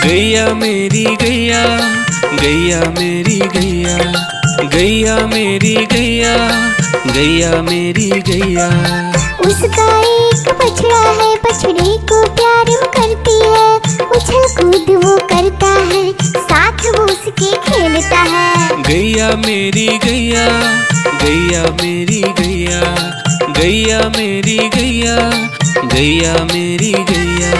गैया मेरी गैया, गैया मेरी गैया, गैया मेरी गैया, गैया मेरी गैया। उसका एक बछड़ा है, बछड़े को प्यार वो करती है, उछल कूद वो करता है, साथ वो उसके खेलता है। गैया मेरी गैया, गैया मेरी गैया, गैया मेरी गैया, गैया मेरी गैया।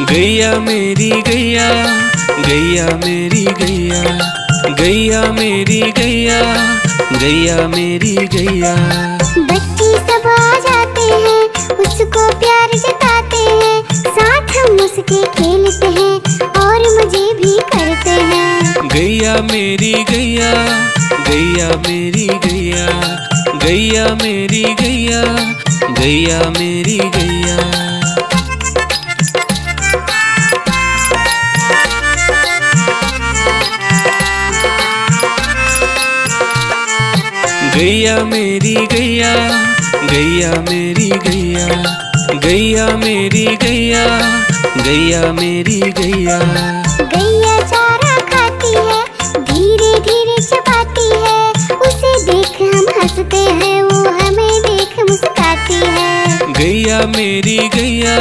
गैया मेरी गैया, गैया मेरी गैया, गैया मेरी गैया, गैया मेरी गैया। बच्चे सब आ जाते हैं, उसको प्यार जताते हैं, साथ हम उसके खेलते हैं और मजे भी करते हैं। गैया मेरी गैया, गैया मेरी गैया, गैया मेरी गैया, गैया मेरी गैया। गैया मेरी गैया, गैया मेरी गैया, गैया मेरी गैया, गैया मेरी गैया। गैया चारा खाती है, धीरे धीरे चबाती है, उसे देख हम हंसते हैं, वो हमें देख मुस्कुराती है। गैया मेरी गैया,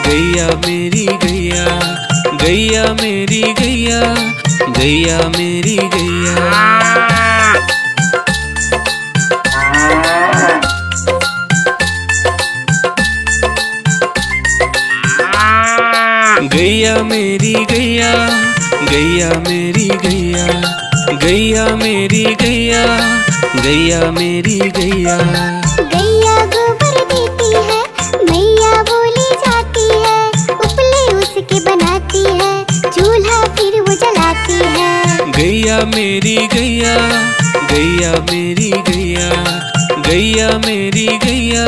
गैया मेरी गैया, गैया मेरी गैया, गैया मेरी गैया। गैया मेरी गैया, गैया मेरी गैया, गैया मेरी गैया, गैया मेरी गैया। गैया गोबर देती है, मैया बोली जाती है, उपले उसके बनाती है, चूल्हा फिर वो जलाती है। गैया मेरी गैया, गैया मेरी गैया, गैया मेरी गैया,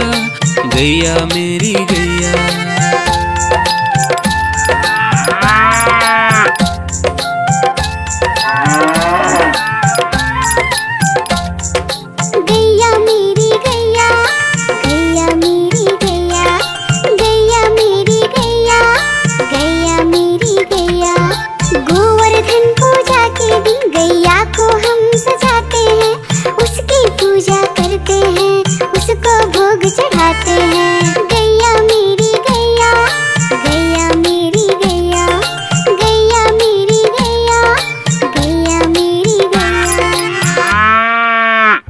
गैया मेरी गैया। गैया मेरी गैया, गैया मेरी गैया, गैया मेरी गैया, गैया मेरी गैया। गोवर्धन पूजा के दिन गैया को हम सजाते हैं, उसकी पूजा करते हैं, उसको भोग चढ़ाते हैं।